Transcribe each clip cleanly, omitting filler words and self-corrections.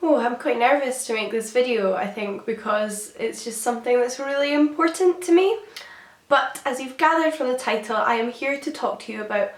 Oh, I'm quite nervous to make this video, I think, because it's just something that's really important to me. But as you've gathered from the title, I am here to talk to you about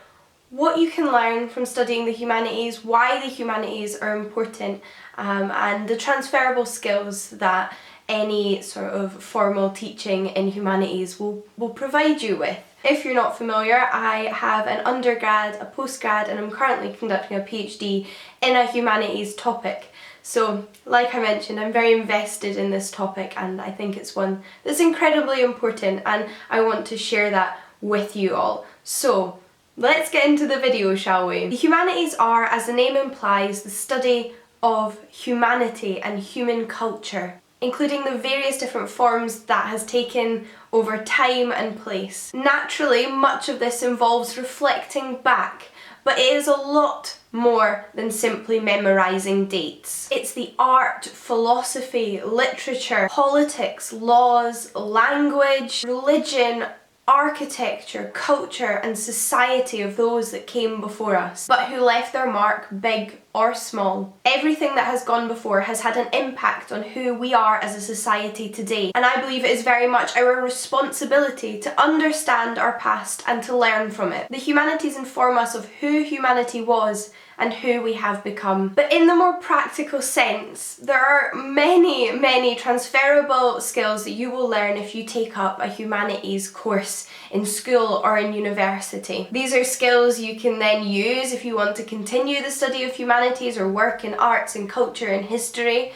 what you can learn from studying the humanities, why the humanities are important, and the transferable skills that any sort of formal teaching in humanities will provide you with. If you're not familiar, I have an undergrad, a postgrad, and I'm currently conducting a PhD in a humanities topic. So, like I mentioned, I'm very invested in this topic and I think it's one that's incredibly important and I want to share that with you all. So, let's get into the video, shall we? The humanities are, as the name implies, the study of humanity and human culture, including the various different forms that has taken over time and place. Naturally, much of this involves reflecting back, but it is a lot more than simply memorising dates. It's the art, philosophy, literature, politics, laws, language, religion, architecture, culture and society of those that came before us, but who left their mark big or small. Everything that has gone before has had an impact on who we are as a society today, and I believe it is very much our responsibility to understand our past and to learn from it. The humanities inform us of who humanity was and who we have become. But in the more practical sense, there are many transferable skills that you will learn if you take up a humanities course in school or in university. These are skills you can then use if you want to continue the study of humanities or work in arts and culture and history,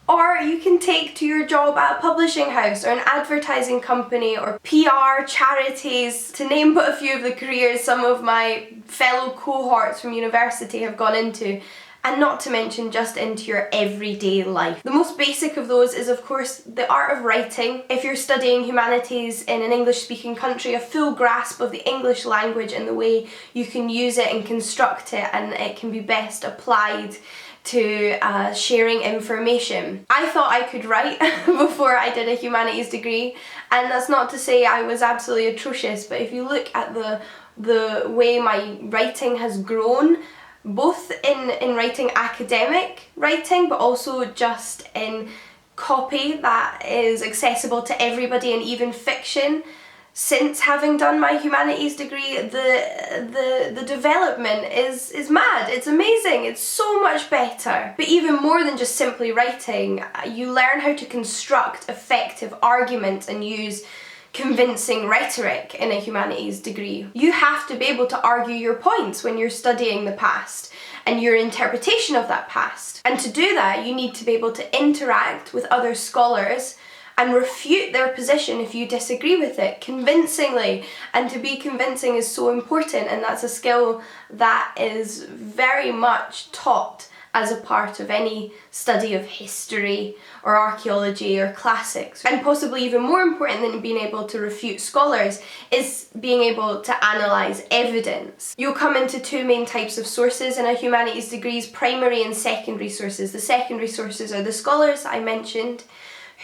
or you can take to your job at a publishing house or an advertising company or PR, charities, to name but a few of the careers some of my fellow cohorts from university have gone into, and not to mention just into your everyday life. The most basic of those is of course the art of writing. If you're studying humanities in an English-speaking country, a full grasp of the English language and the way you can use it and construct it, and it can be best applied to sharing information. I thought I could write before I did a humanities degree, and that's not to say I was absolutely atrocious, but if you look at the way my writing has grown, both in writing academic writing, but also just in copy that is accessible to everybody, and even fiction, since having done my humanities degree, the development is mad. It's amazing. It's so much better. But even more than just simply writing, you learn how to construct effective arguments and use convincing rhetoric in a humanities degree. You have to be able to argue your points when you're studying the past and your interpretation of that past. And to do that, you need to be able to interact with other scholars and refute their position if you disagree with it convincingly. And to be convincing is so important, and that's a skill that is very much taught as a part of any study of history or archaeology or classics. And possibly even more important than being able to refute scholars is being able to analyse evidence. You'll come into two main types of sources in a humanities degrees: primary and secondary sources. The secondary sources are the scholars I mentioned,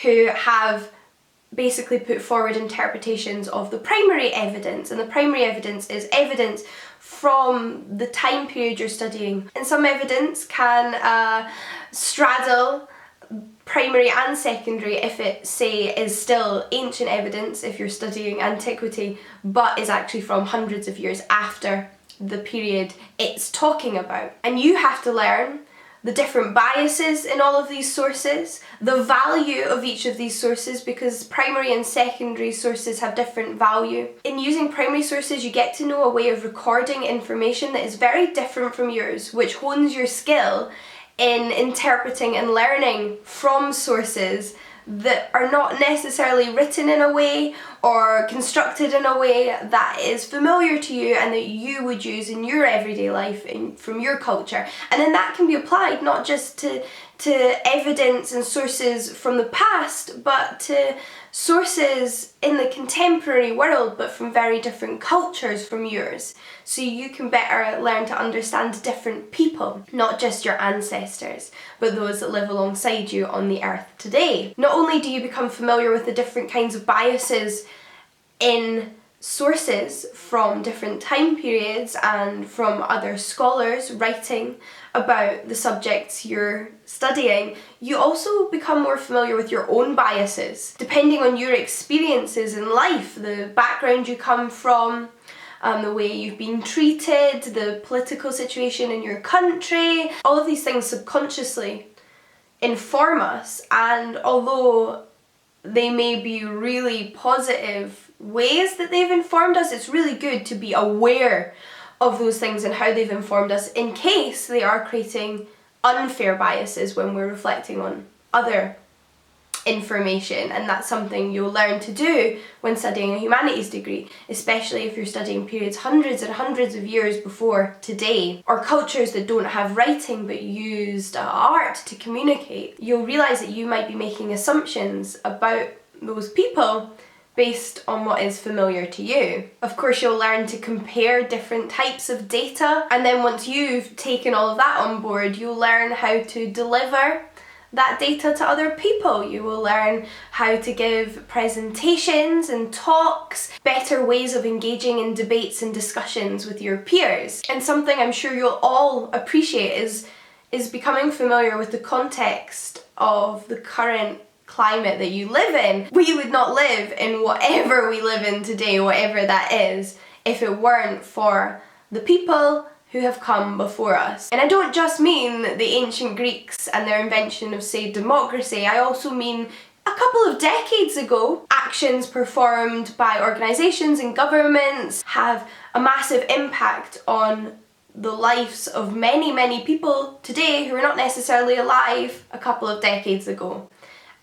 who have basically put forward interpretations of the primary evidence, and the primary evidence is evidence from the time period you're studying. And some evidence can straddle primary and secondary if it, say, is still ancient evidence if you're studying antiquity, but is actually from hundreds of years after the period it's talking about. And you have to learn the different biases in all of these sources, the value of each of these sources, because primary and secondary sources have different value. In using primary sources, you get to know a way of recording information that is very different from yours, which hones your skill in interpreting and learning from sources that are not necessarily written in a way or constructed in a way that is familiar to you and that you would use in your everyday life from your culture. And then that can be applied not just to evidence and sources from the past, but to sources in the contemporary world, but from very different cultures from yours. So you can better learn to understand different people, not just your ancestors, but those that live alongside you on the earth today. Not only do you become familiar with the different kinds of biases in sources from different time periods and from other scholars writing about the subjects you're studying, you also become more familiar with your own biases. Depending on your experiences in life, the background you come from, the way you've been treated, the political situation in your country, all of these things subconsciously inform us, and although they may be really positive ways that they've informed us, it's really good to be aware of those things and how they've informed us in case they are creating unfair biases when we're reflecting on other information. And that's something you'll learn to do when studying a humanities degree, especially if you're studying periods hundreds and hundreds of years before today, or cultures that don't have writing but used art to communicate. You'll realise that you might be making assumptions about those people based on what is familiar to you. Of course, you'll learn to compare different types of data, and then once you've taken all of that on board, you'll learn how to deliver that data to other people. You will learn how to give presentations and talks, better ways of engaging in debates and discussions with your peers. And something I'm sure you'll all appreciate is becoming familiar with the context of the current climate that you live in. We would not live in whatever we live in today, whatever that is, if it weren't for the people who have come before us. And I don't just mean the ancient Greeks and their invention of, say, democracy. I also mean a couple of decades ago, actions performed by organisations and governments have a massive impact on the lives of many, many people today who are not necessarily alive a couple of decades ago.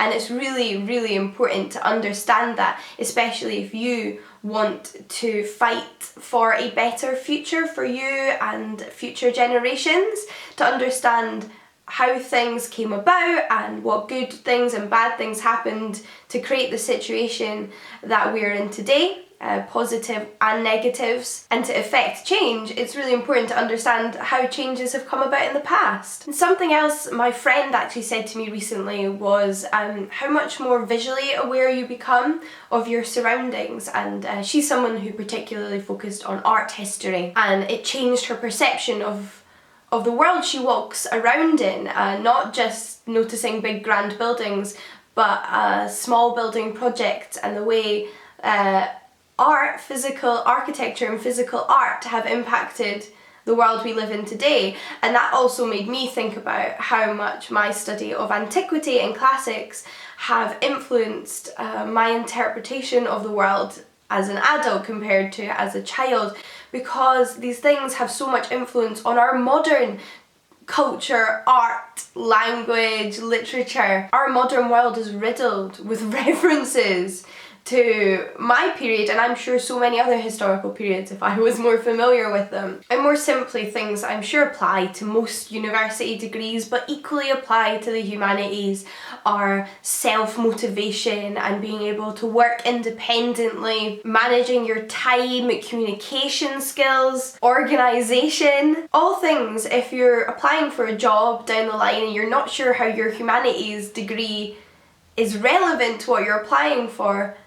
And it's really, really important to understand that, especially if you want to fight for a better future for you and future generations, to understand how things came about and what good things and bad things happened to create the situation that we're in today. Positive and negatives, and to effect change, it's really important to understand how changes have come about in the past. And something else my friend actually said to me recently was how much more visually aware you become of your surroundings, and she's someone who particularly focused on art history, and it changed her perception of the world she walks around in, not just noticing big grand buildings, but small building projects and the way art, physical architecture and physical art have impacted the world we live in today. And that also made me think about how much my study of antiquity and classics have influenced my interpretation of the world as an adult compared to as a child, because these things have so much influence on our modern culture, art, language, literature. Our modern world is riddled with references to my period, and I'm sure so many other historical periods if I was more familiar with them. And more simply, things I'm sure apply to most university degrees but equally apply to the humanities are self-motivation and being able to work independently, managing your time, communication skills, organisation. All things, if you're applying for a job down the line and you're not sure how your humanities degree is relevant to what you're applying for,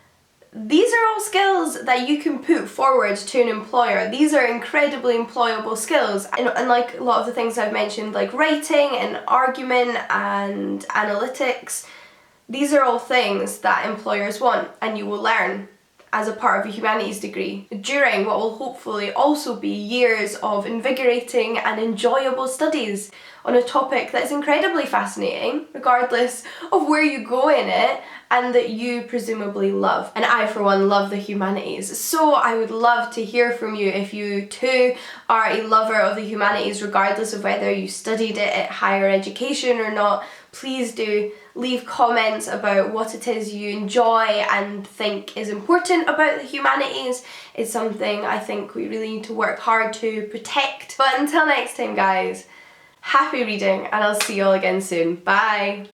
these are all skills that you can put forward to an employer. These are incredibly employable skills. And like a lot of the things I've mentioned, like writing and argument and analytics, these are all things that employers want and you will learn as a part of a humanities degree during what will hopefully also be years of invigorating and enjoyable studies on a topic that is incredibly fascinating, regardless of where you go in it, and that you presumably love. And I, for one, love the humanities. So I would love to hear from you if you too are a lover of the humanities, regardless of whether you studied it at higher education or not. Please do leave comments about what it is you enjoy and think is important about the humanities. It's something I think we really need to work hard to protect. But until next time, guys, happy reading, and I'll see you all again soon. Bye!